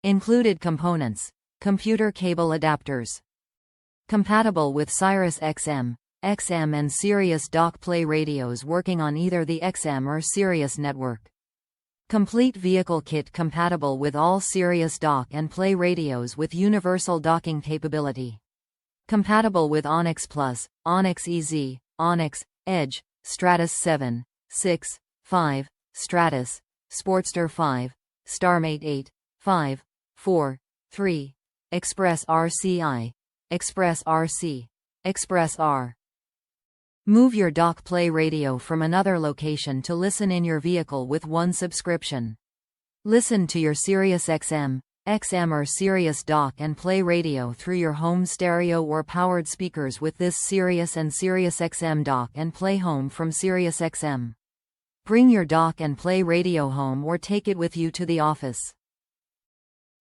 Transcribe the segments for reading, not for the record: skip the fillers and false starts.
Included components: computer cable adapters. Compatible with SiriusXM, XM and Sirius Dock Play radios working on either the XM or Sirius network. Complete vehicle kit compatible with all Sirius Dock and Play radios with universal docking capability. Compatible with Onyx Plus, Onyx EZ, Onyx, Edge, Stratus 7, 6, 5, Stratus, Sportster 5, Starmate 8, 5, 4, 3, XpressRCi, XpressRC, XpressR. Move your Dock Play radio from another location to listen in your vehicle with one subscription. Listen to your SiriusXM, XM or Sirius Dock and Play radio through your home stereo or powered speakers with this Sirius and SiriusXM Dock and Play home from SiriusXM. Bring your Dock and Play radio home or take it with you to the office.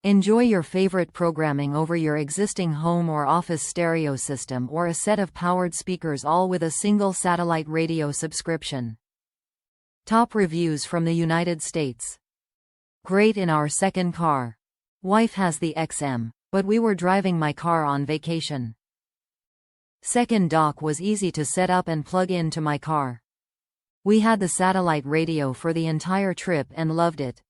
Enjoy your favorite programming over your existing home or office stereo system or a set of powered speakers, all with a single satellite radio subscription. Top reviews from the United States. Great in our second car. Wife has the XM, but we were driving my car on vacation. Second dock was easy to set up and plug into my car. We had the satellite radio for the entire trip and loved it.